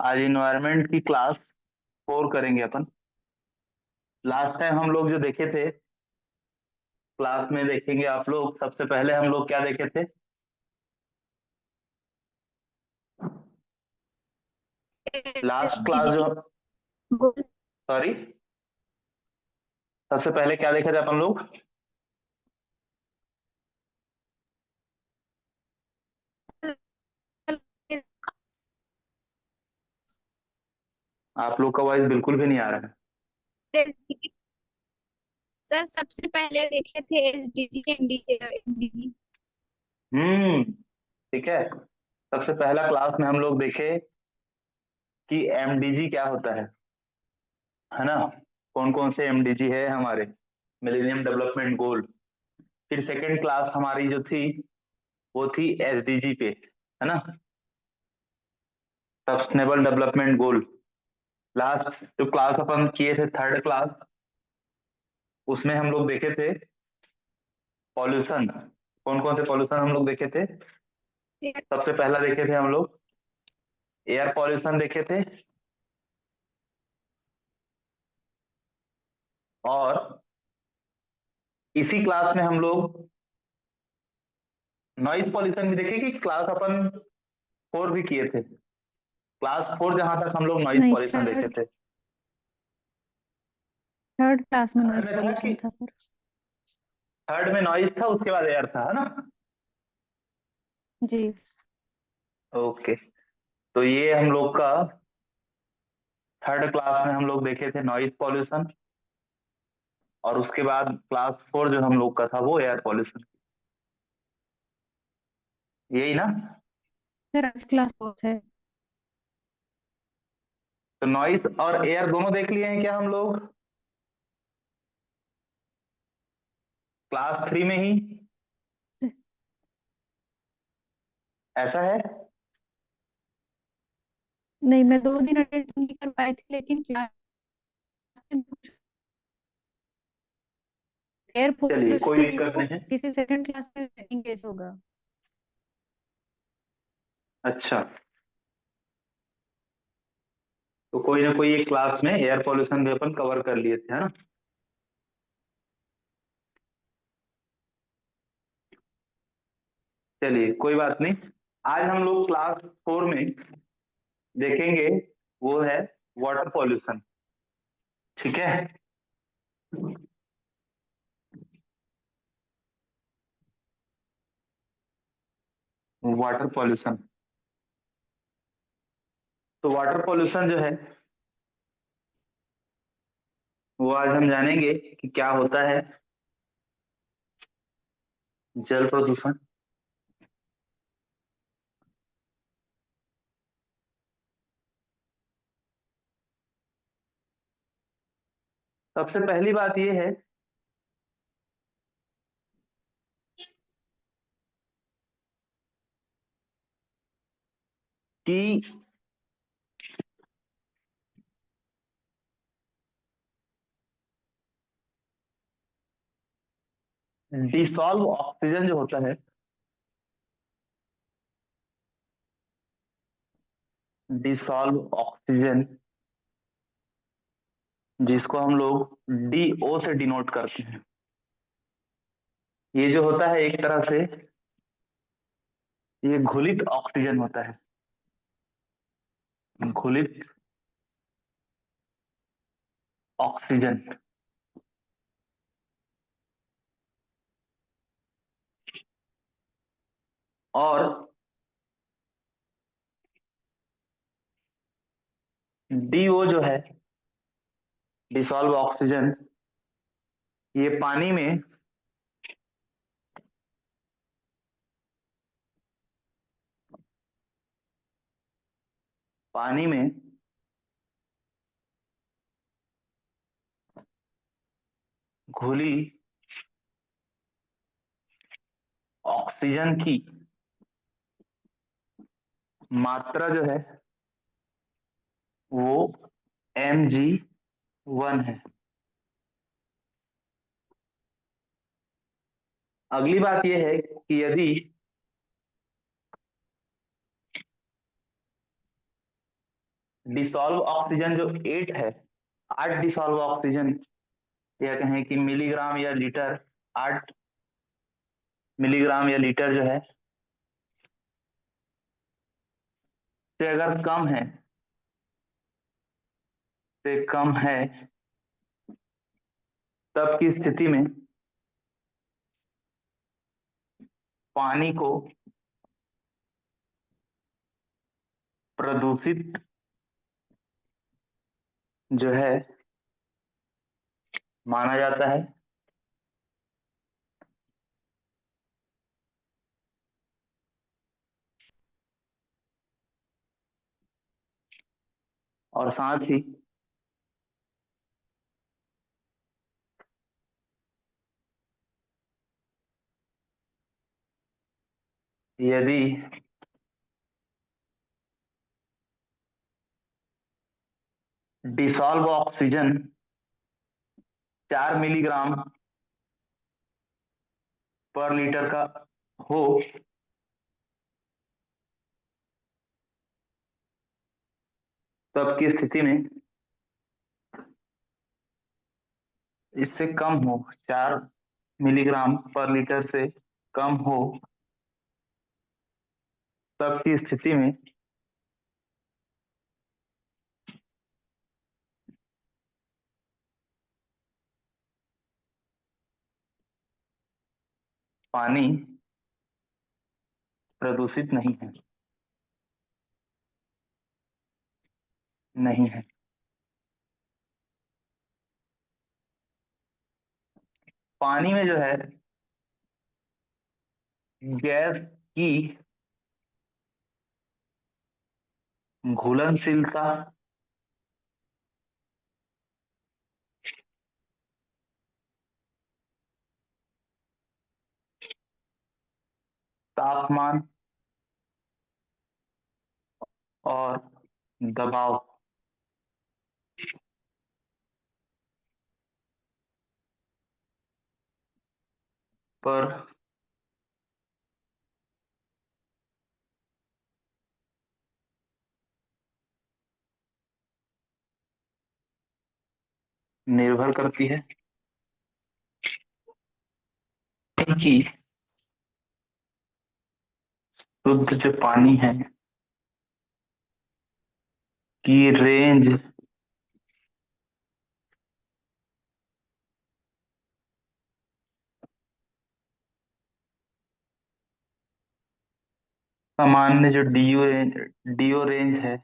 आज इन्वायरमेंट की क्लास 4 करेंगे अपन। लास्ट टाइम हम लोग जो देखे थे क्लास में, देखेंगे आप लोग। सबसे पहले हम लोग क्या देखे थे? लास्ट क्लास जो, गोल सॉरी, सबसे पहले क्या देखे थे अपन लोग? आप लोग का वॉइस बिल्कुल भी नहीं आ रहा है। सर सबसे पहले देखे थे एसडीजी एमडीजी। ठीक है। सबसे पहला क्लास में हम लोग देखे कि एमडीजी क्या होता है ना? कौन कौन से एमडीजी है हमारे, मिलेनियम डेवलपमेंट गोल। फिर सेकंड क्लास हमारी जो थी वो थी एसडीजी पे, है ना, सस्टेनेबल डेवलपमेंट गोल। लास्ट जो क्लास अपन किए थे, थर्ड क्लास, उसमें हम लोग देखे थे पॉल्यूशन। कौन कौन से पॉल्यूशन हम लोग देखे थे? सबसे पहला देखे थे हम लोग एयर पॉल्यूशन देखे थे, और इसी क्लास में हम लोग नॉइज पॉल्यूशन भी देखे। कि क्लास अपन 4 भी किए थे, क्लास 4 जहां तक हम लोग नॉइज नहीं, पॉल्यूशन देखे थे। थर्ड क्लास में थर्ड नॉइज में था कि, पोल्यूशन था सर। थर्ड में नॉइज था, उसके बाद एयर था, है ना? जी। ओके। तो ये हम लोग का थर्ड क्लास में हम लोग देखे थे नॉइज पॉल्यूशन, और उसके बाद क्लास 4 जो हम लोग का था वो एयर पॉल्यूशन। यही ना? सर आज क्लास फोर्थ है। तो नॉइज और एयर दोनों देख लिए हैं क्या हम लोग क्लास 3 में ही? ऐसा है? नहीं, मैं 2 दिन अटेंड नहीं कर पाई थी, लेकिन क्लास एयर चलिए, कोई पोल्यूशन दिक्कत वो नहीं है। किसी सेकंड क्लास में एंगेज होगा। अच्छा, तो कोई ना कोई एक क्लास में एयर पॉल्यूशन भी अपन कवर कर लिए थे, है ना? चलिए, कोई बात नहीं। आज हम लोग क्लास 4 में देखेंगे, वो है वाटर पॉल्यूशन। ठीक है। वाटर पॉल्यूशन, तो वाटर पॉल्यूशन जो है वो आज हम जानेंगे कि क्या होता है। जल प्रदूषण, सबसे पहली बात ये है कि डिसॉल्व ऑक्सीजन जो होता है, डिसॉल्व ऑक्सीजन, जिसको हम लोग डीओ से डिनोट करते हैं, ये जो होता है एक तरह से ये घुलित ऑक्सीजन होता है। घुलित ऑक्सीजन। और डीओ जो है, डिसॉल्व ऑक्सीजन, ये पानी में घुली ऑक्सीजन की मात्रा जो है वो mg1 है। अगली बात यह है कि यदि डिसॉल्व ऑक्सीजन जो 8 है, 8 डिसॉल्व ऑक्सीजन, या कहें कि मिलीग्राम या लीटर, 8 मिलीग्राम या लीटर जो है, से अगर कम है, से कम है, तब की स्थिति में पानी को प्रदूषित जो है माना जाता है। और साथ ही यदि डिसॉल्व ऑक्सीजन 4 मिलीग्राम पर लीटर का हो, तब की स्थिति में इससे कम हो, 4 मिलीग्राम पर लीटर से कम हो, तब की स्थिति में पानी प्रदूषित नहीं है, नहीं है। पानी में जो है गैस की घुलनशीलता तापमान और दबाव पर निर्भर करती है, कि शुद्ध जो पानी है की रेंज सामान्य जो डीओ रेंज है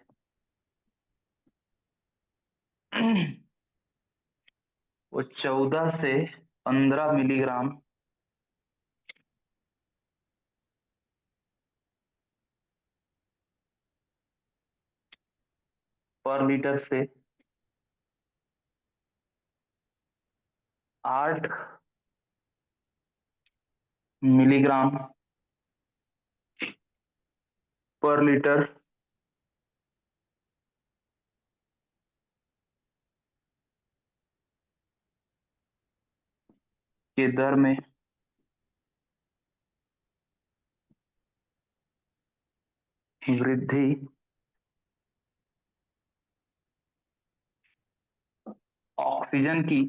वो 14 से 15 मिलीग्राम पर लीटर से 8 मिलीग्राम पर लीटर के दर में वृद्धि ऑक्सीजन की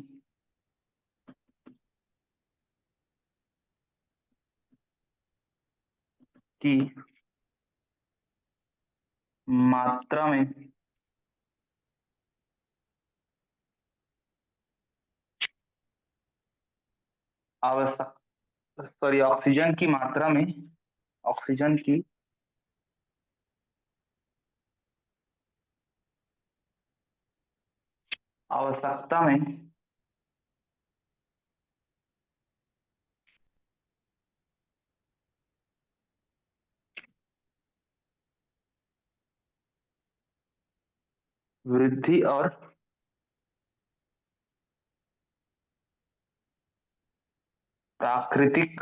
मात्रा में आवश्यक सॉरी ऑक्सीजन की मात्रा में, ऑक्सीजन की आवश्यकता में वृद्धि और प्राकृतिक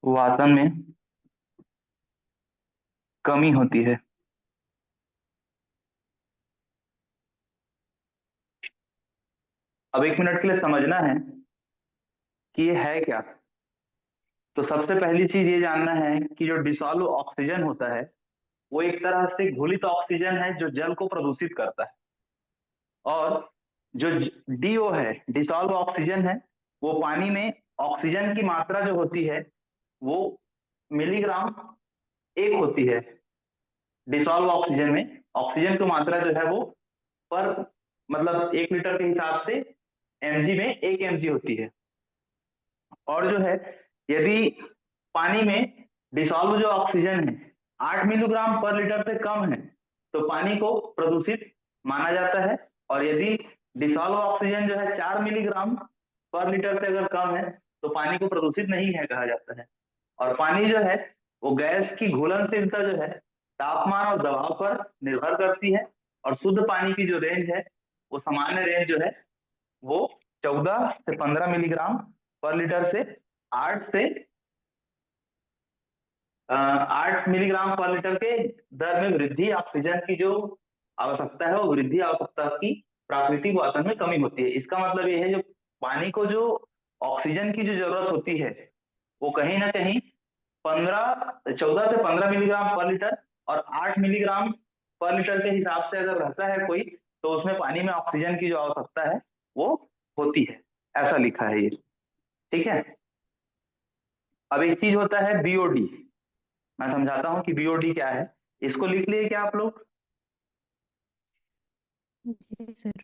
वातन में कमी होती है। अब 1 मिनट के लिए समझना है कि ये है क्या। तो सबसे पहली चीज ये जानना है कि जो डिसॉल्व ऑक्सीजन होता है वो एक तरह से घुलित ऑक्सीजन है जो जल को प्रदूषित करता है, और जो डीओ है, डिसॉल्व ऑक्सीजन है, वो पानी में ऑक्सीजन की मात्रा जो होती है वो मिलीग्राम एक होती है। डिसॉल्व ऑक्सीजन में ऑक्सीजन की मात्रा जो है वो पर मतलब 1 लीटर के हिसाब से एमजी में 1 mg होती है। और जो है यदि पानी में डिसॉल्व जो ऑक्सीजन है 8 मिलीग्राम पर लीटर से कम है तो पानी को प्रदूषित माना जाता है, और यदि डिसॉल्व ऑक्सीजन जो है 4 मिलीग्राम पर लीटर से अगर कम है तो पानी को प्रदूषित नहीं है कहा जाता है। और पानी जो है वो गैस की घुलनशीलता जो है तापमान और दबाव पर निर्भर करती है, और शुद्ध पानी की जो रेंज है वो सामान्य रेंज जो है वो 14 से 15 मिलीग्राम पर लीटर से 8 मिलीग्राम पर लीटर के दर में वृद्धि ऑक्सीजन की जो आवश्यकता है वो वृद्धि आवश्यकता की प्राकृतिक वातावरण में कमी होती है। इसका मतलब ये है जो पानी को जो ऑक्सीजन की जो जरूरत होती है वो कहीं ना कहीं 14 से 15 मिलीग्राम पर लीटर और 8 मिलीग्राम पर लीटर के हिसाब से अगर रहता है कोई तो उसमें पानी में ऑक्सीजन की जो आवश्यकता है वो होती है, ऐसा लिखा है ये। ठीक है। अब एक चीज होता है बीओडी, मैं समझाता हूँ कि बीओडी क्या है। इसको लिख लिए क्या आप लोग? जी सर।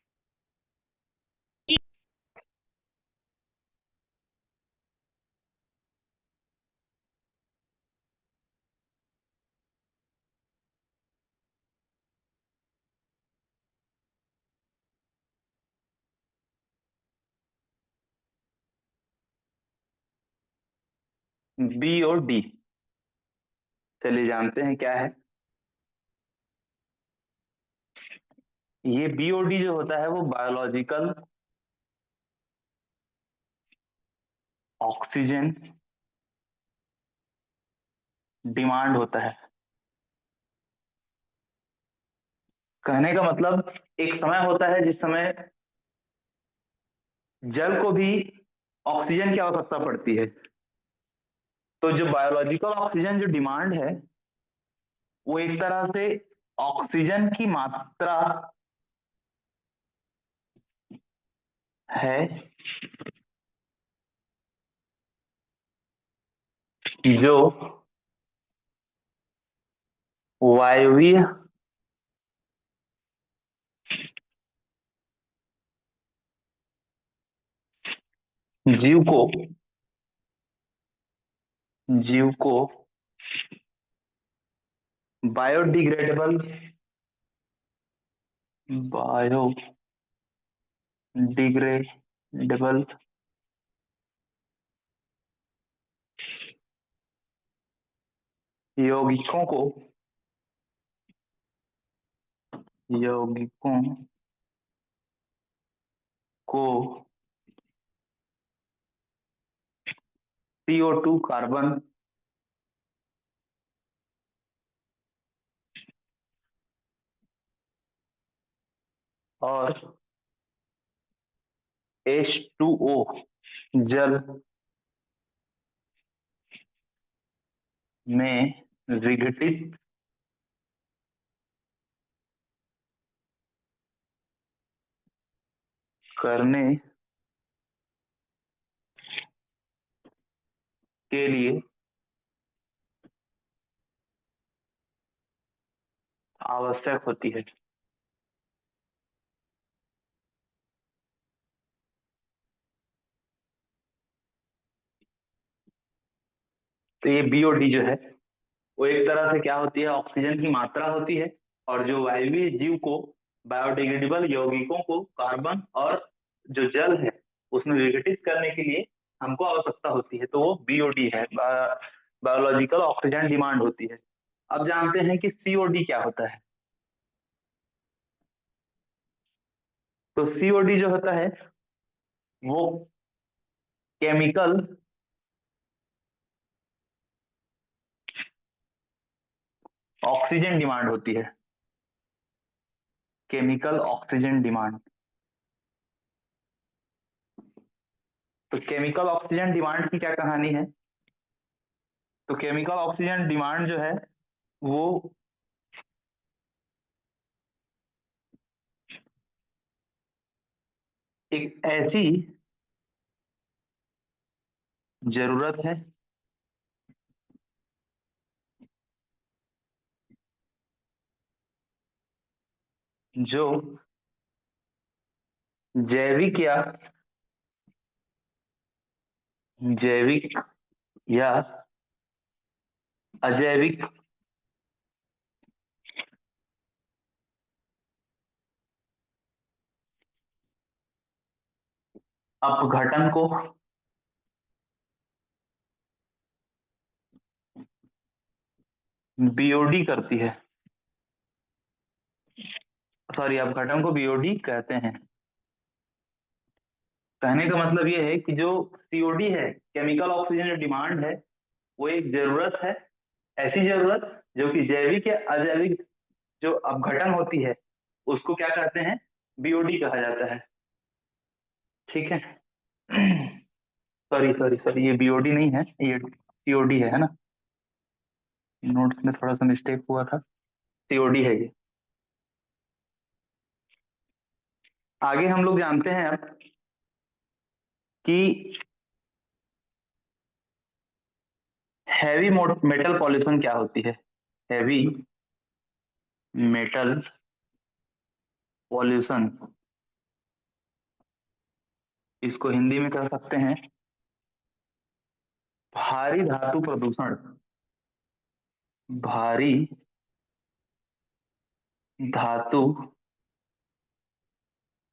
बीओडी चलिए जानते हैं क्या है। ये बीओडी जो होता है वो बायोलॉजिकल ऑक्सीजन डिमांड होता है। कहने का मतलब एक समय होता है जिस समय जल को भी ऑक्सीजन की आवश्यकता पड़ती है। तो जो बायोलॉजिकल ऑक्सीजन जो डिमांड है वो एक तरह से ऑक्सीजन की मात्रा है जो वायवीय जीव को जीव को बायोडिग्रेडेबल बायोडिग्रेडेबल यौगिकों को यौगिकों को CO2 कार्बन और H2O जल में विघटित करने के लिए आवश्यक होती है। तो ये बीओडी जो है वो एक तरह से क्या होती है, ऑक्सीजन की मात्रा होती है, और जो वायवीय जीव को बायोडिग्रेडेबल यौगिकों को कार्बन और जो जल है उसमें विघटित करने के लिए हमको आवश्यकता होती है, तो वो बीओडी है, बायोलॉजिकल ऑक्सीजन डिमांड होती है। अब जानते हैं कि सीओडी क्या होता है। तो सीओडी जो होता है वो केमिकल ऑक्सीजन डिमांड होती है। केमिकल ऑक्सीजन डिमांड तो केमिकल ऑक्सीजन डिमांड की क्या कहानी है? तो केमिकल ऑक्सीजन डिमांड जो है वो एक ऐसी जरूरत है जो जैविक या अजैविक अपघटन को बीओडी करती है। सॉरी, अपघटन को बीओडी कहते हैं। कहने का मतलब ये है कि जो सीओडी है, केमिकल ऑक्सीजन डिमांड है, वो एक जरूरत है, ऐसी जरूरत जो कि जैविक या अजैविक जो अपघटन होती है उसको क्या कहते हैं? बीओडी कहा जाता है। ठीक है। सॉरी सॉरी सॉरी, ये बीओडी नहीं है, ये सीओडी है ना? नोट्स में थोड़ा सा मिस्टेक हुआ था, सीओडी है ये। आगे हम लोग जानते हैं अब कि हैवी मेटल पॉल्यूशन क्या होती है। हैवी मेटल पॉल्यूशन, इसको हिंदी में कह सकते हैं भारी धातु प्रदूषण। भारी धातु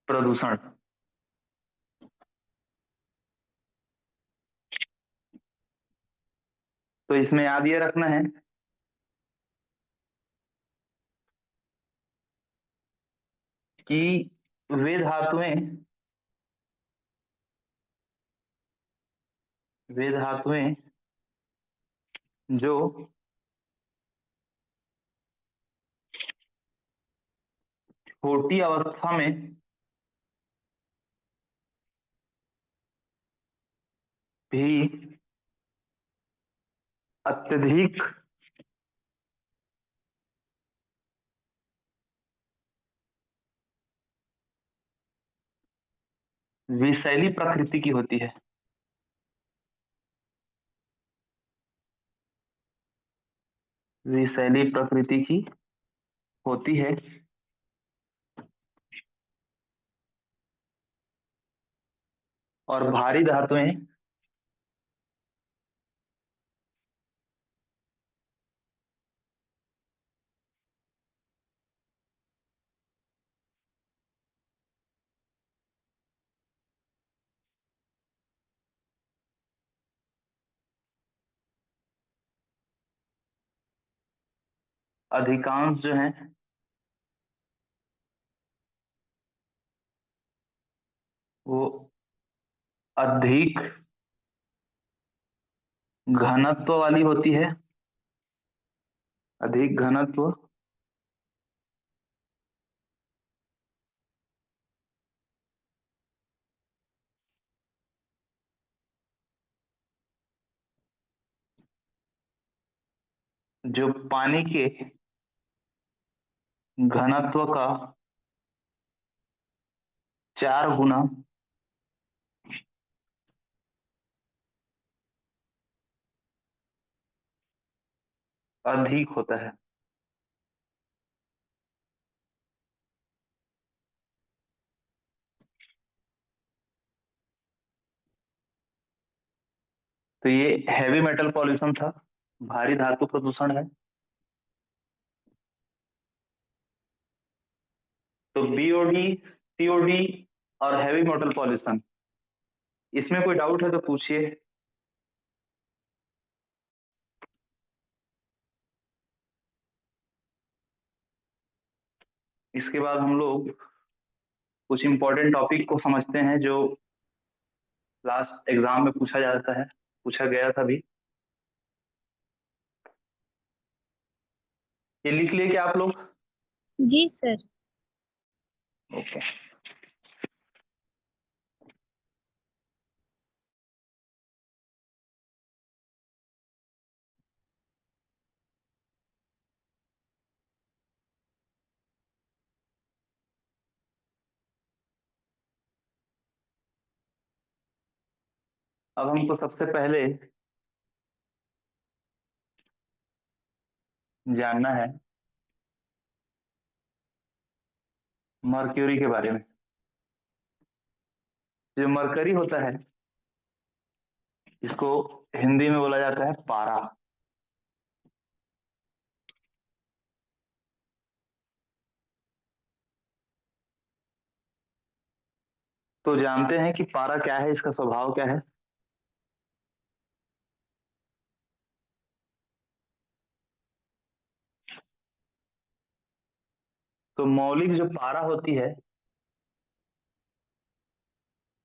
प्रदूषण। तो इसमें याद ये रखना है कि वे धातुएं वे धातुएं जो छोटी अवस्था में भी अत्यधिक विषैली प्रकृति की होती है। विषैली प्रकृति की होती है और भारी धातुएं अधिकांश जो हैं वो अधिक घनत्व वाली होती है। अधिक घनत्व जो पानी के घनत्व का 4 गुना अधिक होता है। तो ये हैवी मेटल पॉल्यूशन था, भारी धातु प्रदूषण है। तो बीओडी, सीओडी और हैवी मेटल पॉल्यूशन, इसमें कोई डाउट है तो पूछिए। इसके बाद हम लोग कुछ इंपॉर्टेंट टॉपिक को समझते हैं जो लास्ट एग्जाम में पूछा जाता है, पूछा गया था भी। ये लिख लिए क्या आप लोग? जी सर। ओके। अब हमको सबसे पहले जानना है मर्क्यूरी के बारे में। जो मरकरी होता है इसको हिंदी में बोला जाता है पारा। तो जानते हैं कि पारा क्या है, इसका स्वभाव क्या है। तो मौलिक जो पारा होती है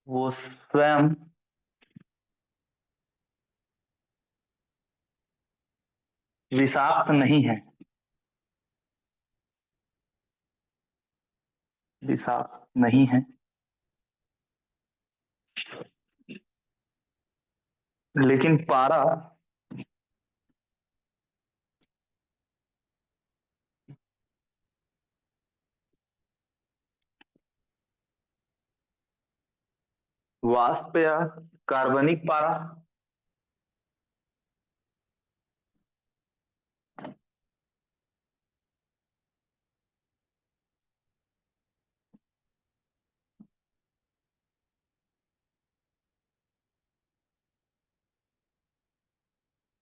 वो स्वयं विषाक्त नहीं है, विषाक्त नहीं है, लेकिन पारा वाष्प या कार्बनिक पारा,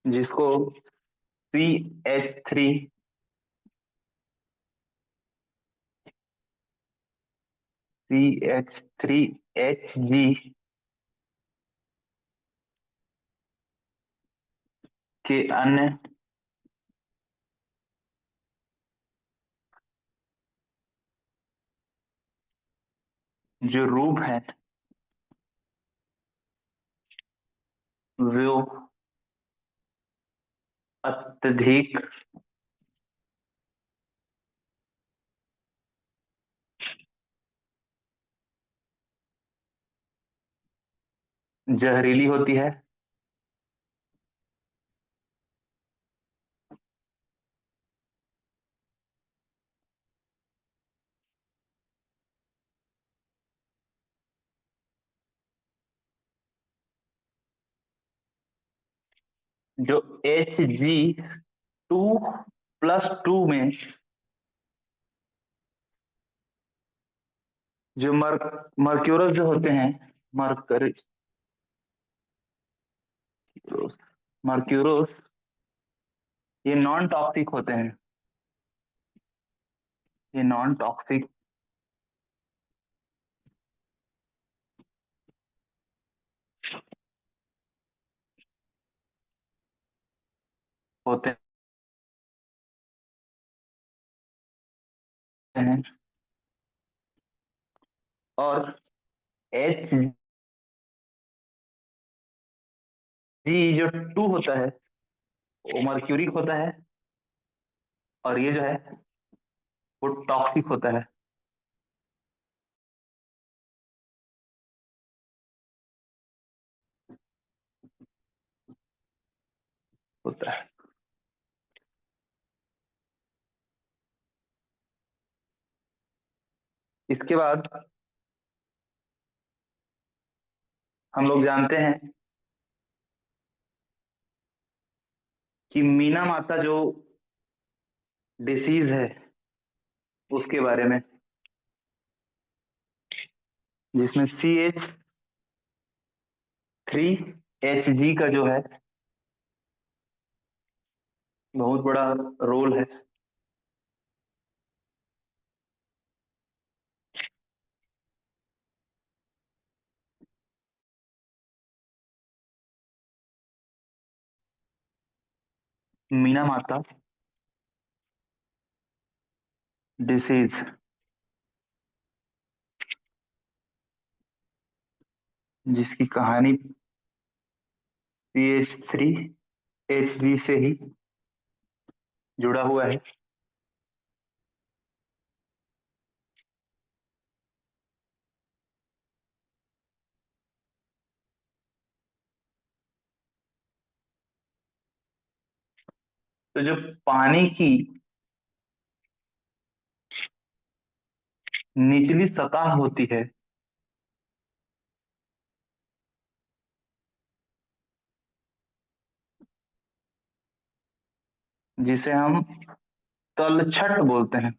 जिसको CH3 CH3Hg के अन्य जो रूप है वो अत्यधिक जहरीली होती है, जो Hg2+2 में जो मर्क्यूरस जो होते हैं, मरकरी मर्क्यूरोस, ये नॉन टॉक्सिक होते हैं, ये नॉन टॉक्सिक होते हैं। और Hg जो 2 होता है वो मर्क्यूरिक होता है, और ये जो है वो टॉक्सिक होता है। इसके बाद हम लोग जानते हैं कि मीना माता जो डिसीज है उसके बारे में, जिसमें CH3Hg का जो है बहुत बड़ा रोल है। मीना माता डिसीज, जिसकी कहानी CH3Hg से ही जुड़ा हुआ है। तो जो पानी की निचली सतह होती है जिसे हम तलछट बोलते हैं।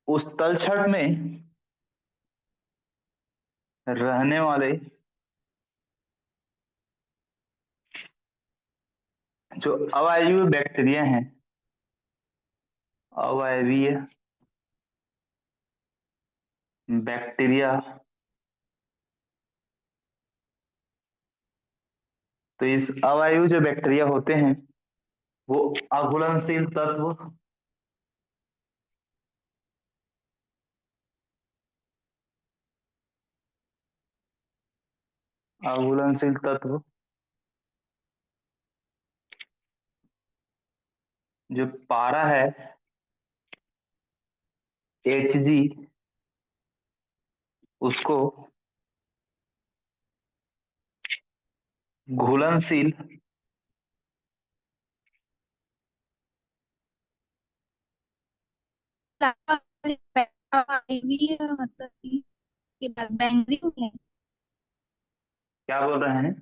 उस तलछट में रहने वाले जो अवायवीय बैक्टीरिया हैं, अवायवीय बैक्टीरिया, तो इस अवायवीय जो बैक्टीरिया होते हैं वो अघुलनशील तत्व, अघुलनशील तत्व जो पारा है Hg, उसको घुलनशील मतलब कि बैंगनी है। क्या बोल रहे हैं?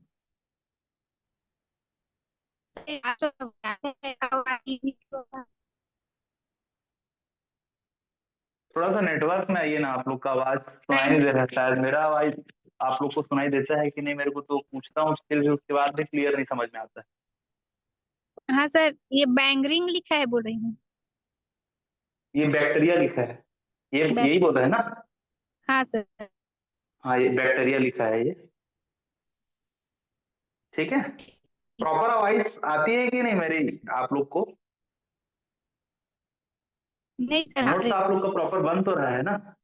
थोड़ा सा नेटवर्क में आइए ना, आप लोग का आवाज सुनाई नहीं दे रहा है। शायद मेरा आवाज आप लोग को सुनाई देता है कि नहीं, मेरे को तो पूछता हूँ फिर भी उसके बाद भी क्लियर नहीं समझ में आता है। हाँ सर, ये बैंगरिंग लिखा है बोल रही हूँ। ये बैक्टीरिया लिखा है, ये बैक यही बोल रहे हैं ना? हाँ सर। हाँ, ये बैक्टीरिया लिखा है ये। ठीक है, प्रॉपर आवाज आती है कि नहीं मेरी आप लोग को? नहीं सर, आ नोट्स रही। आप लोग का प्रॉपर बन तो रहा है ना?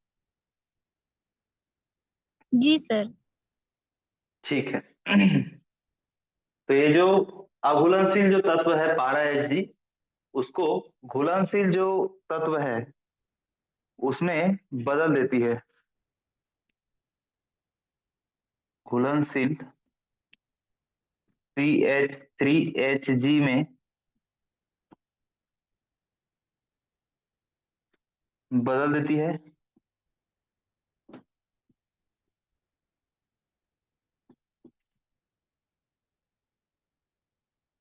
जी सर। ठीक है। तो ये जो अघुलनशील जो तत्व है पारा Hg, उसको घुलनशील जो तत्व है उसमें बदल देती है। घुलनशील CH3Hg में बदल देती है,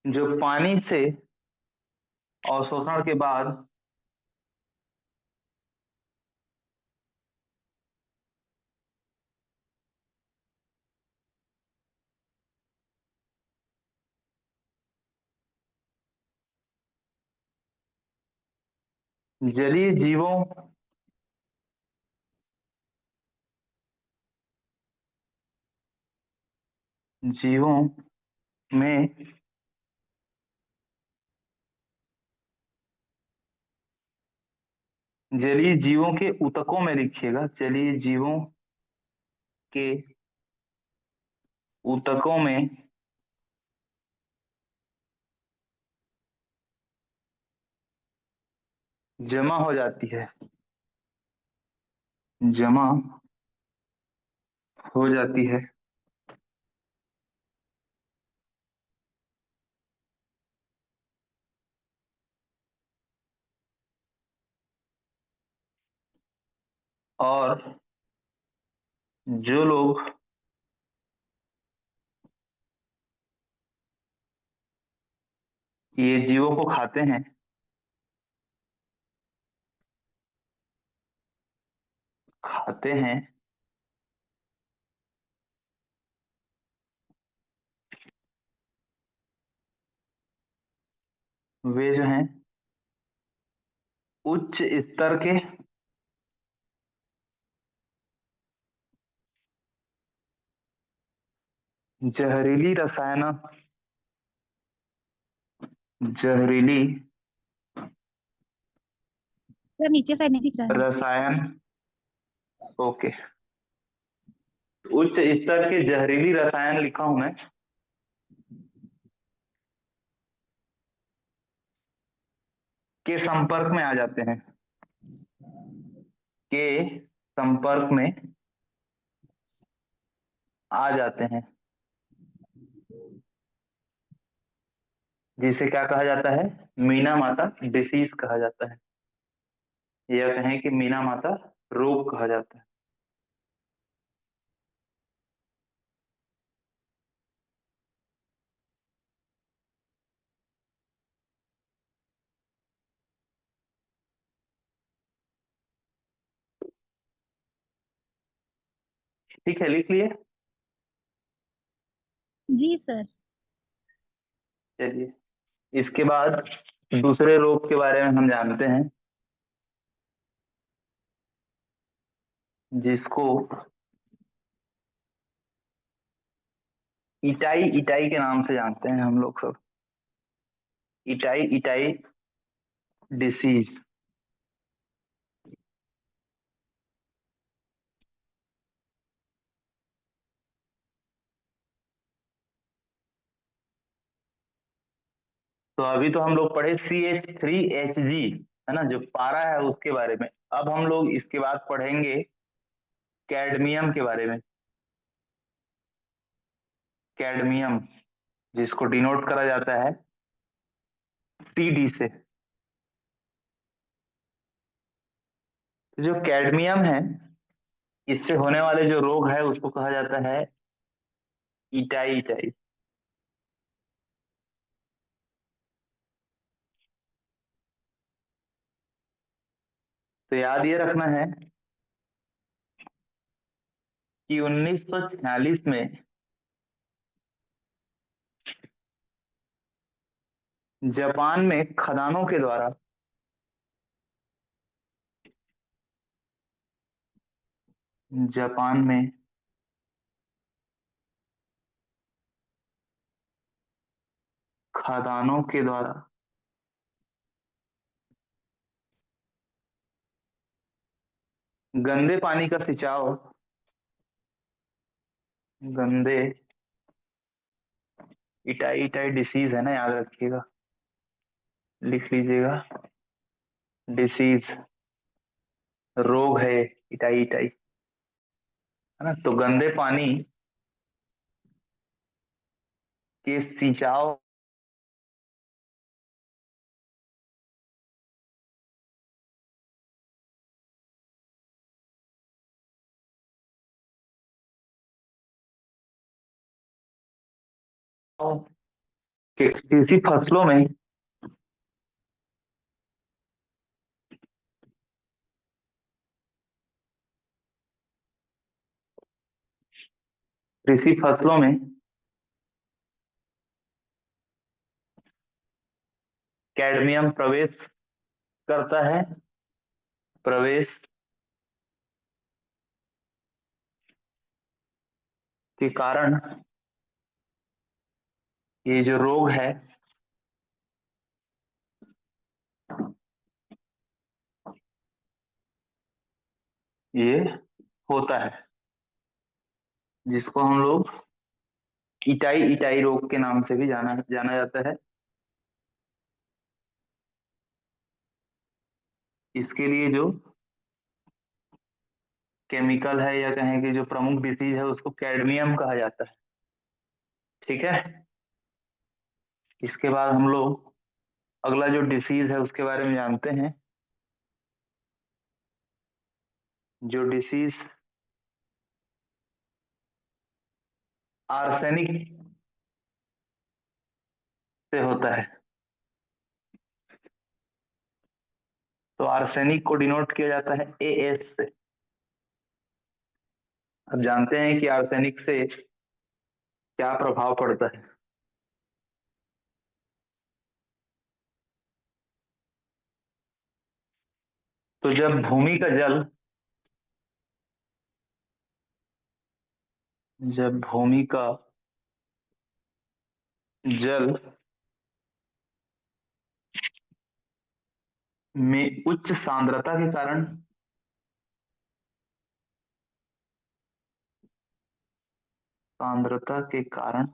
जो पानी से अवशोषण के बाद जलीय जीवों में जलीय जीवों के ऊतकों में लिखिएगा, जलीय जीवों के ऊतकों में जमा हो जाती है, जमा हो जाती है। और जो लोग ये जीवों को खाते हैं वे जो हैं उच्च स्तर के जहरीली रसायन, जहरीली सर नीचे साइड नहीं दिख रहा है। रसायन, ओके, उच्च स्तर के जहरीली रसायन लिखा हूं मैं, के संपर्क में आ जाते हैं, के संपर्क में आ जाते हैं, जिसे क्या कहा जाता है? मीना माता डिसीज कहा जाता है, या कहें कि मीना माता रोग कहा जाता है। ठीक है, लिख लिए? जी सर। चलिए, इसके बाद दूसरे रोग के बारे में हम जानते हैं, जिसको इटाई इटाई के नाम से जानते हैं हम लोग सब। Itai itai disease. तो अभी तो हम लोग पढ़े CH3HG, है ना, जो पारा है उसके बारे में। अब हम लोग इसके बाद पढ़ेंगे कैडमियम के बारे में। कैडमियम, जिसको डिनोट करा जाता है TD से। तो जो कैडमियम है, इससे होने वाले जो रोग है उसको कहा जाता है इटाई इटाई। तो याद ये रखना है कि 1946 में जापान में खदानों के द्वारा जापान में खदानों के द्वारा गंदे पानी का सिंचाव, गंदे इटाई इटाई डिसीज है ना, याद रखिएगा, लिख लीजिएगा। डिसीज, रोग है इटाई इटाई, है ना। तो गंदे पानी के सिंचाव के कृषि फसलों में कृषि फसलों में कैडमियम प्रवेश करता है, प्रवेश के कारण ये जो रोग है ये होता है, जिसको हम लोग इटाई इटाई रोग के नाम से भी जाना जाना जाता है। इसके लिए जो केमिकल है, या कहें कि जो प्रमुख डिसीज है, उसको कैडमियम कहा जाता है। ठीक है। इसके बाद हम लोग अगला जो डिसीज है उसके बारे में जानते हैं। जो डिसीज आर्सेनिक से होता है, तो आर्सेनिक को डिनोट किया जाता है AS से। अब जानते हैं कि आर्सेनिक से क्या प्रभाव पड़ता है। तो जब भूमि का जल, जब भूमि का जल में उच्च सांद्रता के कारण, सांद्रता के कारण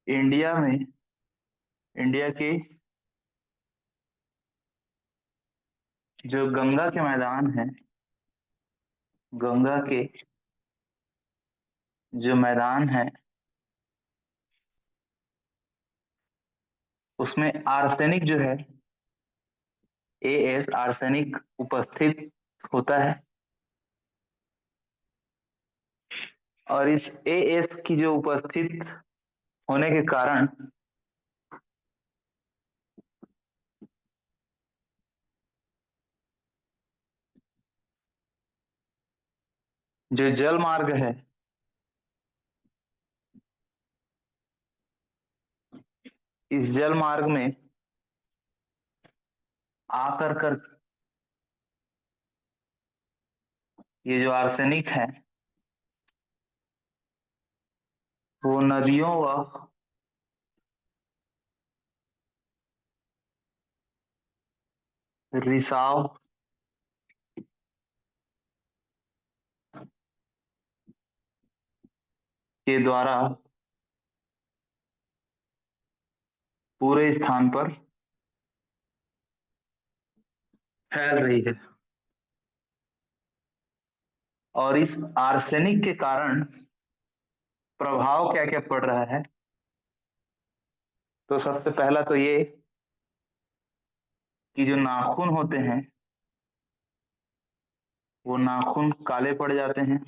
इंडिया में, इंडिया के जो गंगा के मैदान है, गंगा के जो मैदान है, उसमें आर्सेनिक जो है, AS आर्सेनिक उपस्थित होता है। और इस AS की जो उपस्थित होने के कारण जो जल मार्ग है, इस जल मार्ग में आकर कर ये जो आर्सेनिक है वो नदियों व रिसाव के द्वारा पूरे स्थान पर फैल रही है। और इस आर्सेनिक के कारण प्रभाव क्या क्या पड़ रहा है, तो सबसे पहला तो ये कि जो नाखून होते हैं वो नाखून काले पड़ जाते हैं।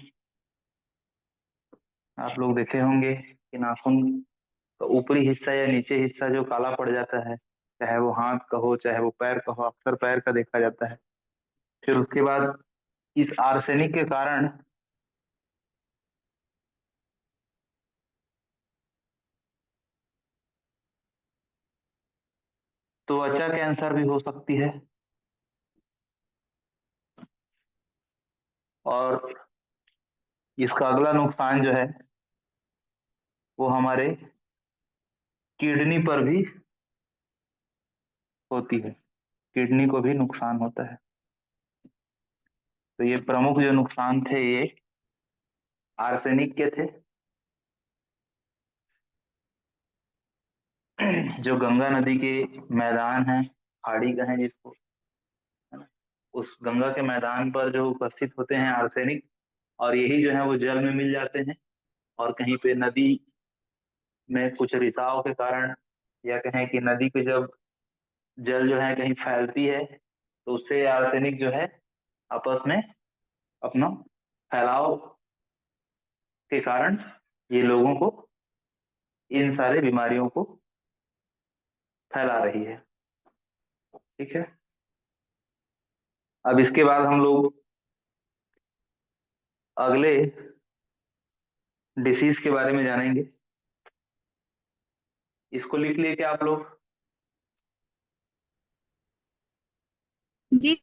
आप लोग देखे होंगे कि नाखून का ऊपरी हिस्सा या नीचे हिस्सा जो काला पड़ जाता है, चाहे वो हाथ का हो चाहे वो पैर का हो, अक्सर पैर का देखा जाता है। फिर उसके बाद इस आर्सेनिक के कारण त्वचा कैंसर भी हो सकती है। और इसका अगला नुकसान जो है वो हमारे किडनी पर भी होती है, किडनी को भी नुकसान होता है। तो ये प्रमुख जो नुकसान थे ये आर्सेनिक के थे। जो गंगा नदी के मैदान है, खाड़ी कहें जिसको, है ना, उस गंगा के मैदान पर जो उपस्थित होते हैं आर्सेनिक, और यही जो है वो जल में मिल जाते हैं। और कहीं पे नदी में कुछ रिसाव के कारण, या कहें कि नदी के जब जल जो है कहीं फैलती है तो उससे आर्सेनिक जो है आपस में अपना फैलाव के कारण ये लोगों को इन सारे बीमारियों को फैला रही है। ठीक है, अब इसके बाद हम लोग अगले डिसीज के बारे में जानेंगे। इसको लिख लिए क्या आप लोग? जी।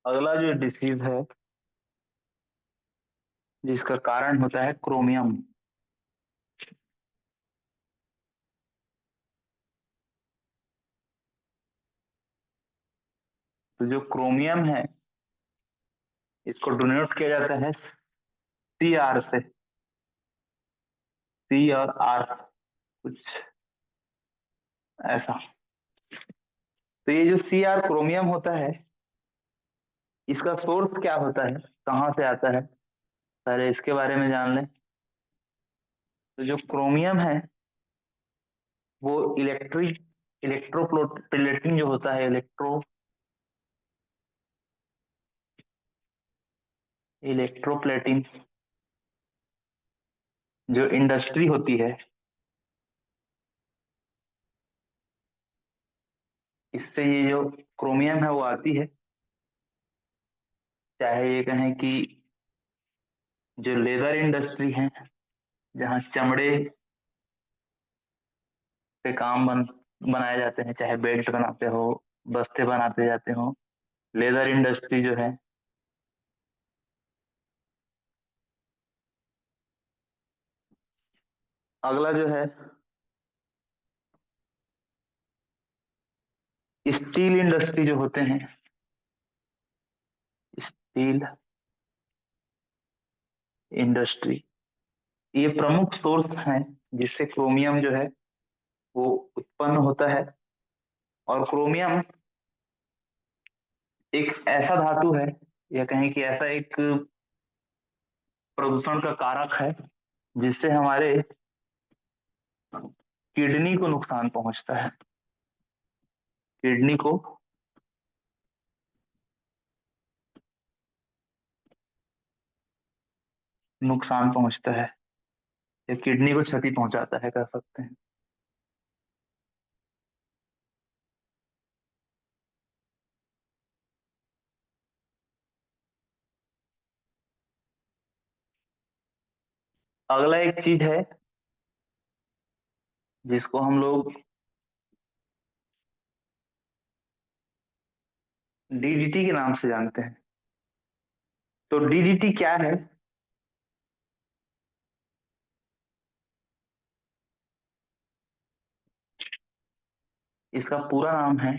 अगला जो डिसीज है जिसका कारण होता है क्रोमियम। तो जो क्रोमियम है इसको डोनेट किया जाता है सी आर से, सी और आर कुछ ऐसा। तो ये जो सी आर क्रोमियम होता है इसका सोर्स क्या होता है, कहाँ से आता है, पहले इसके बारे में जान लें। तो जो क्रोमियम है वो इलेक्ट्रोप्लेटिंग जो होता है, इलेक्ट्रोप्लेटिंग जो इंडस्ट्री होती है, इससे ये जो क्रोमियम है वो आती है। चाहे ये कहें कि जो लेदर इंडस्ट्री है, जहाँ चमड़े से बनाए जाते हैं, चाहे बेल्ट बनाते हो, बस्ते बनाते जाते हो, लेदर इंडस्ट्री जो है। अगला जो है स्टील इंडस्ट्री जो होते हैं, स्टील इंडस्ट्री, ये प्रमुख सोर्स हैं जिससे क्रोमियम जो है वो उत्पन्न होता है। और क्रोमियम एक ऐसा धातु है, या कहें कि ऐसा एक प्रदूषण का कारक है जिससे हमारे किडनी को नुकसान पहुंचता है। किडनी को नुकसान पहुंचता है, या किडनी को क्षति पहुंचाता है कह सकते हैं। अगला एक चीज है जिसको हम लोग डीडीटी के नाम से जानते हैं। तो डीडीटी क्या है? इसका पूरा नाम है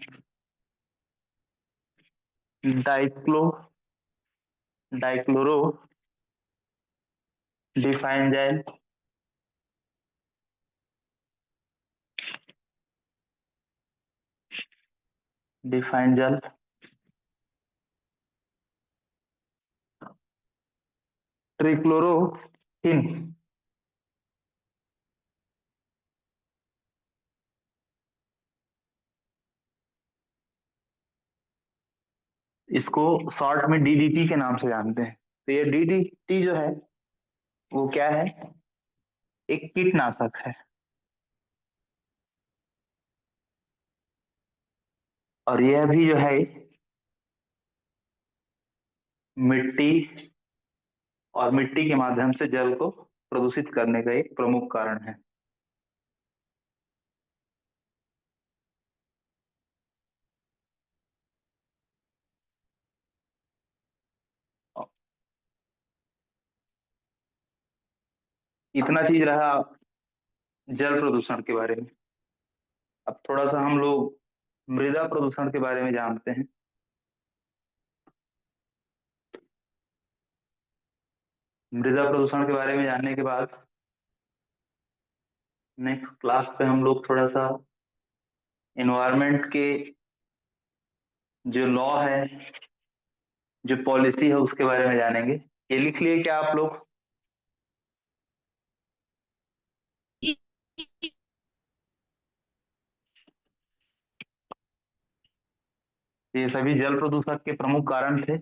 डाइक्लोरो डिफाइनजाइल डिफाइनजाइल ट्रिक्लोरोथिन। इसको शॉर्ट में डीडीटी के नाम से जानते हैं। तो ये डीडीटी जो है वो क्या है? एक कीटनाशक है। और यह भी जो है मिट्टी और मिट्टी के माध्यम से जल को प्रदूषित करने का एक प्रमुख कारण है। इतना चीज रहा जल प्रदूषण के बारे में। अब थोड़ा सा हम लोग मृदा प्रदूषण के बारे में जानते हैं। मृदा प्रदूषण के बारे में जानने के बाद नेक्स्ट क्लास पे हम लोग थोड़ा सा एनवायरनमेंट के जो लॉ है, जो पॉलिसी है, उसके बारे में जानेंगे। ये लिख लिए क्या आप लोग? जी जी, ये सभी जल प्रदूषण के प्रमुख कारण थे।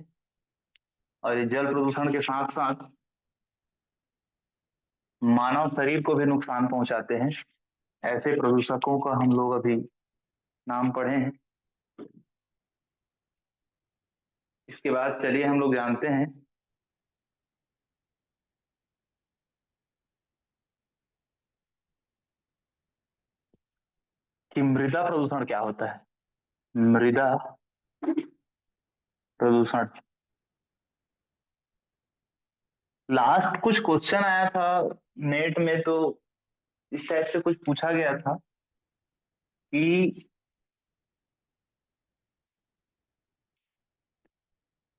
और ये जल प्रदूषण के साथ साथ मानव शरीर को भी नुकसान पहुंचाते हैं। ऐसे प्रदूषकों का हम लोग अभी नाम पढ़े हैं। इसके बाद चलिए हम लोग जानते हैं कि मृदा प्रदूषण क्या होता है। मृदा प्रदूषण, लास्ट कुछ क्वेश्चन आया था नेट में, तो इस टाइप से कुछ पूछा गया था कि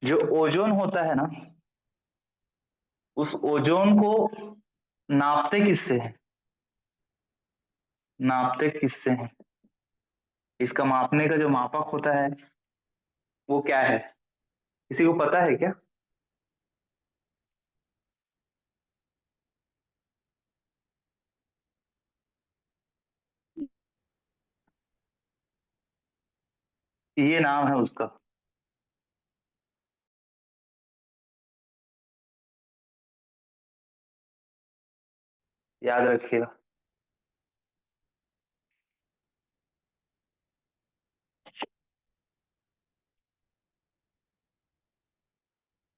जो ओजोन होता है ना, उस ओजोन को नापते किससे हैं? नापते किससे हैं? इसका मापने का जो मापक होता है वो क्या है? किसी को पता है क्या? ये नाम है उसका, याद रखिएगा।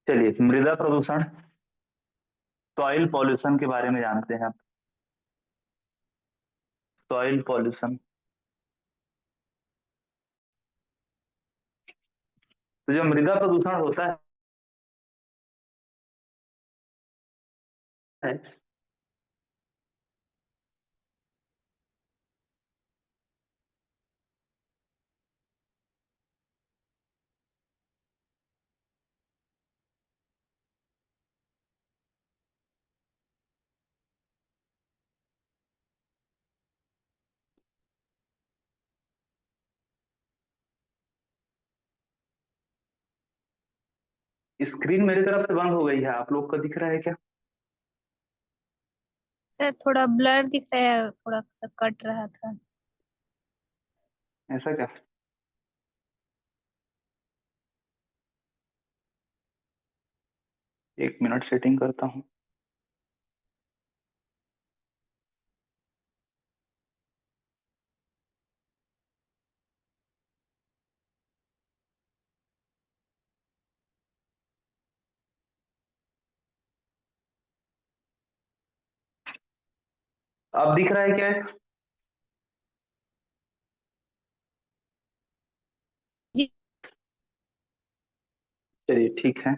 चलिए, मृदा प्रदूषण, सॉइल पॉल्यूशन के बारे में जानते हैं आप। सॉइल पॉल्यूशन, तो जो मृदा प्रदूषण होता है स्क्रीन मेरी तरफ से बंद हो गई है, आप लोग को दिख रहा है क्या? सर थोड़ा ब्लर दिख रहा है, थोड़ा सा कट रहा था। ऐसा क्या? एक मिनट सेटिंग करता हूँ। अब दिख रहा है क्या? जी। चलिए ठीक है।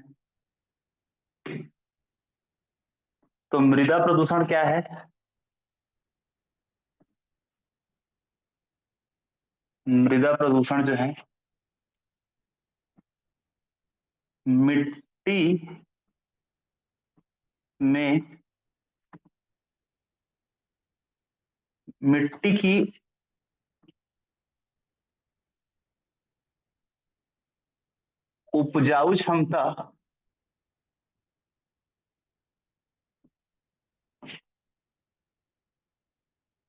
तो मृदा प्रदूषण क्या है? मृदा प्रदूषण जो है, मिट्टी में मिट्टी की उपजाऊ क्षमता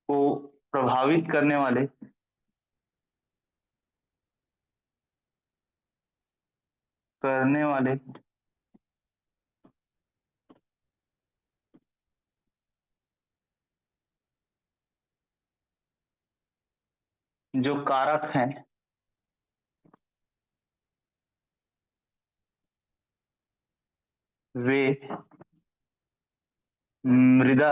को प्रभावित करने वाले जो कारक हैं, वे मृदा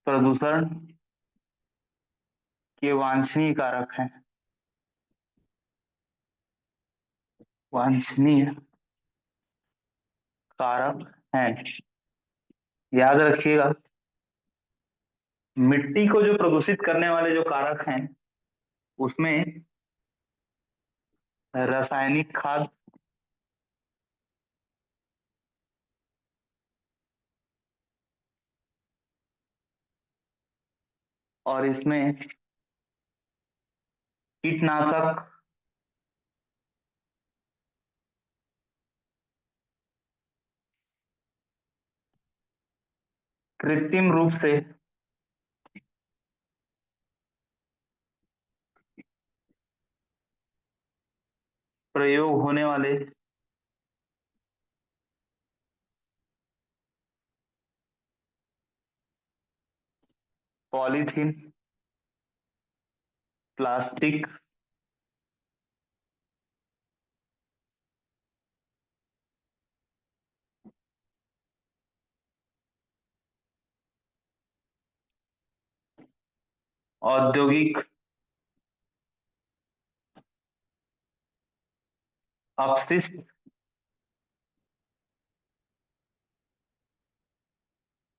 प्रदूषण के वांछनीय कारक हैं। वांछनीय कारक हैं, याद रखिएगा। मिट्टी को जो प्रदूषित करने वाले जो कारक हैं, उसमें रासायनिक खाद, और इसमें कीटनाशक, कृत्रिम रूप से प्रयोग होने वाले पॉलीथीन, प्लास्टिक, औद्योगिक अपशिष्ट,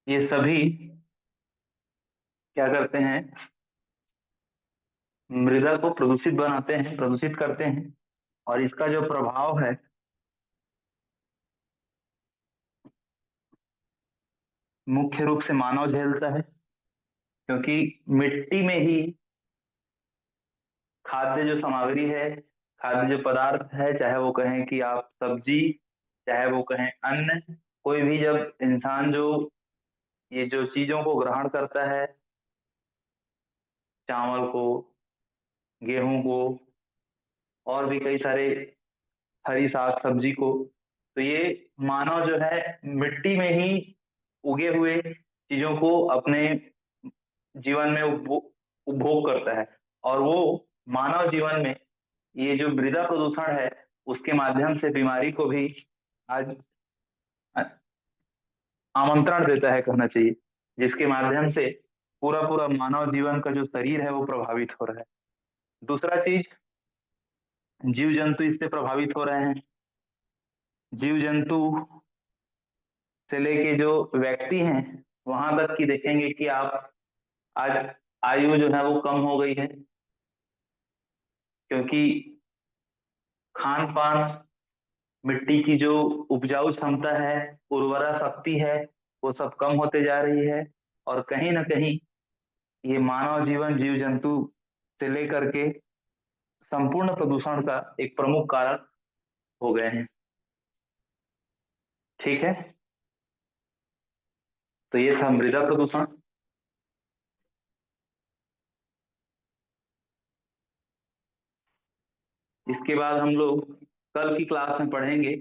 ये सभी क्या करते हैं? मृदा को प्रदूषित बनाते हैं, प्रदूषित करते हैं। और इसका जो प्रभाव है, मुख्य रूप से मानव झेलता है, क्योंकि मिट्टी में ही खाद्य जो सामग्री है, खाद्य जो पदार्थ है, चाहे वो कहें कि आप सब्जी, चाहे वो कहें अन्न, कोई भी जब इंसान जो ये जो चीजों को ग्रहण करता है, चावल को, गेहूं को, और भी कई सारे हरी साग सब्जी को, तो ये मानव जो है मिट्टी में ही उगे हुए चीजों को अपने जीवन में उपभोग करता है। और वो मानव जीवन में ये जो मृदा प्रदूषण है, उसके माध्यम से बीमारी को भी आज आमंत्रण देता है, कहना चाहिए, जिसके माध्यम से पूरा पूरा मानव जीवन का जो शरीर है वो प्रभावित हो रहा है। दूसरा चीज, जीव जंतु इससे प्रभावित हो रहे हैं। जीव जंतु से लेके जो व्यक्ति हैं, वहां तक कि देखेंगे कि आप आज आयु जो है वो कम हो गई है, क्योंकि खान पान, मिट्टी की जो उपजाऊ क्षमता है, उर्वरा शक्ति है, वो सब कम होते जा रही है। और कहीं ना कहीं ये मानव जीवन, जीव जंतु से लेकर के संपूर्ण प्रदूषण का एक प्रमुख कारक हो गए हैं। ठीक है, तो ये था मृदा प्रदूषण। इसके बाद हम लोग कल की क्लास में पढ़ेंगे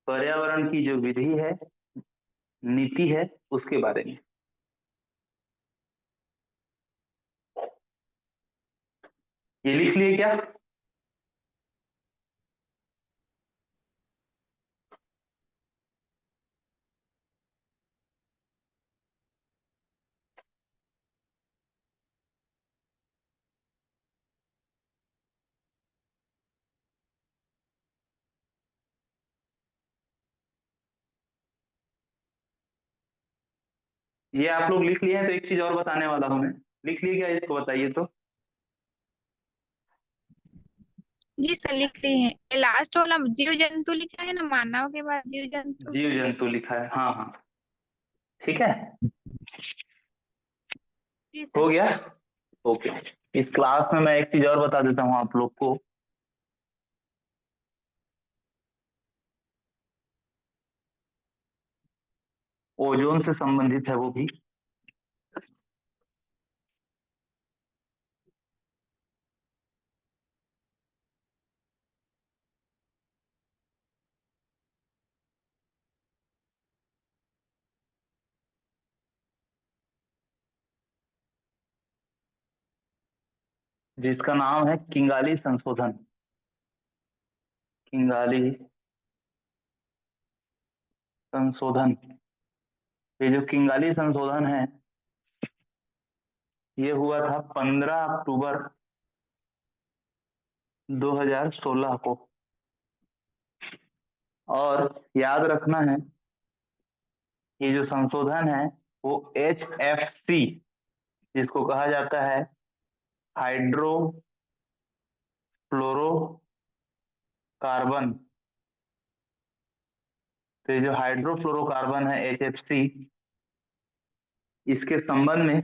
पर्यावरण की जो विधि है, नीति है, उसके बारे में। ये लिख लिए क्या? ये आप लोग लिख लिए हैं तो एक चीज और बताने वाला हूं मैं। लिख लिए क्या, इसको बताइए तो। जी सर लिख लिए हैं। ये लास्ट वाला जीव जंतु लिखा है ना, मानव के बाद जीव जंतु। जीव जंतु लिखा है, हाँ हाँ, ठीक है, जी हो सर। गया। ओके, इस क्लास में मैं एक चीज और बता देता हूँ आप लोग को। ओजोन से संबंधित है वो भी। जिसका नाम है किंगाली संशोधन। किंगाली संशोधन। ये जो किंगाली संशोधन है, ये हुआ था 15 अक्टूबर 2016 को। और याद रखना है, ये जो संशोधन है वो HFC, जिसको कहा जाता है हाइड्रोफ्लोरोकार्बन। तो ये जो हाइड्रोफ्लोरोकार्बन है HFC, इसके संबंध में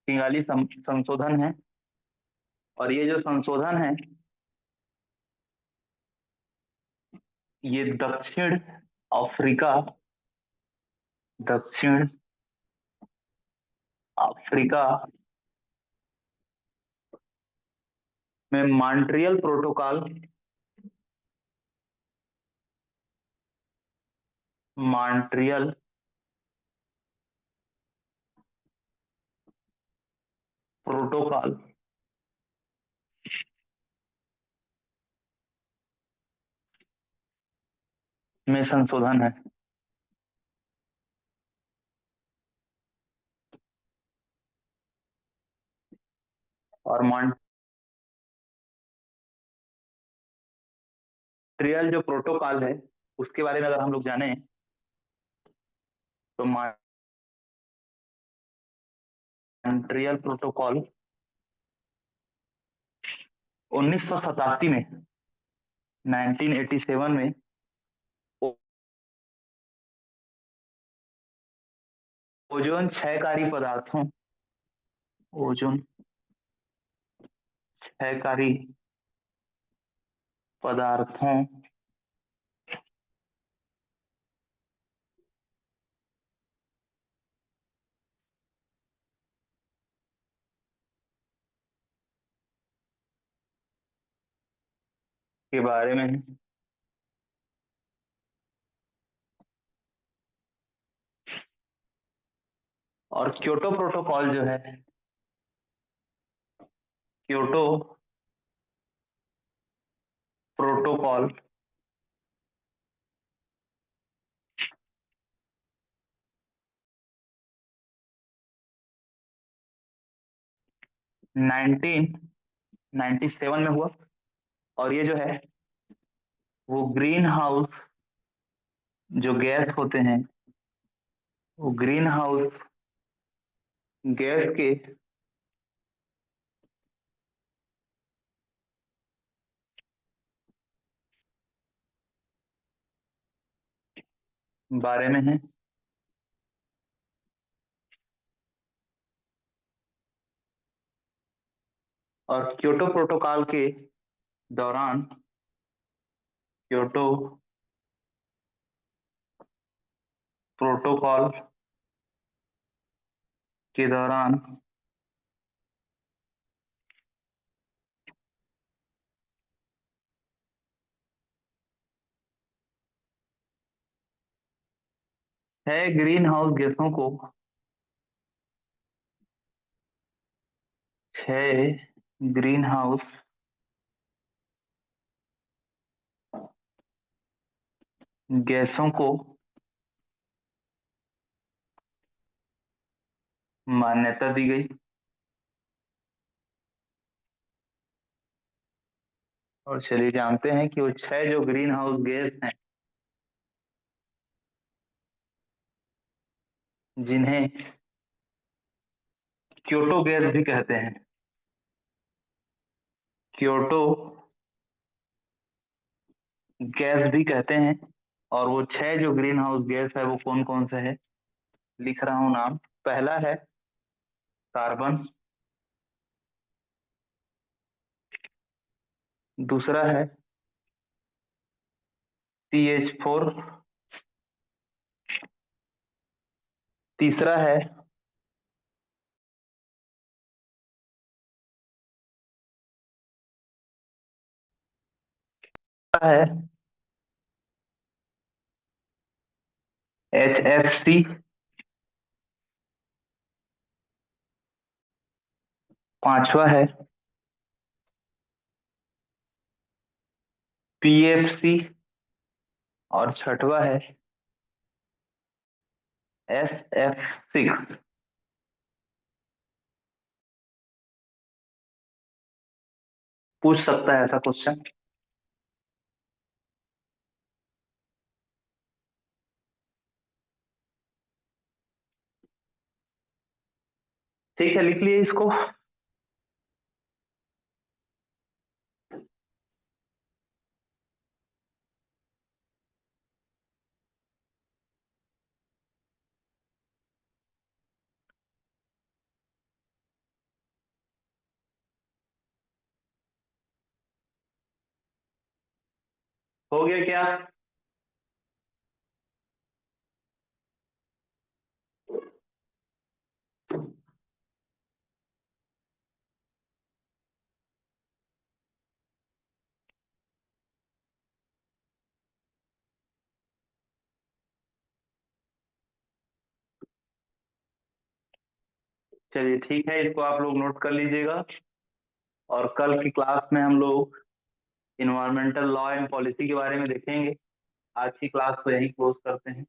किंगाली संशोधन है। और ये जो संशोधन है, ये दक्षिण अफ्रीका में मॉन्ट्रियल प्रोटोकॉल में संशोधन है। और मॉन्ट्रियल जो प्रोटोकॉल है, उसके बारे में अगर हम लोग जाने तो मॉन्ट्रियल प्रोटोकॉल 1987 में 1987 में ओजोन क्षयकारी पदार्थों ओजोन क्षयकारी पदार्थों के बारे में। और क्योटो प्रोटोकॉल जो है, क्योटो प्रोटोकॉल 1997 में हुआ। और ये जो है वो ग्रीन हाउस जो गैस होते हैं, वो ग्रीन हाउस गैस के बारे में है। और क्योटो प्रोटोकॉल के दौरान, क्योटो प्रोटोकॉल के दौरान है ग्रीन हाउस गैसों को, 6 ग्रीन हाउस गैसों को मान्यता दी गई। और चलिए जानते हैं कि वो 6 जो ग्रीन हाउस गैस हैं, जिन्हें क्योटो गैस भी कहते हैं, क्योटो गैस भी कहते हैं। और वो 6 जो ग्रीन हाउस गैस है वो कौन कौन से है, लिख रहा हूं नाम। पहला है कार्बन, दूसरा है CH4, तीसरा है HFC, पांचवा है PFC, और छठवा है SF6। पूछ सकता है ऐसा क्वेश्चन। ठीक है, लिख लिए इसको। हो गया क्या? चलिए ठीक है, इसको आप लोग नोट कर लीजिएगा। और कल की क्लास में हम लोग इन्वायरमेंटल लॉ एंड पॉलिसी के बारे में देखेंगे। आज की क्लास को यहीं क्लोज करते हैं।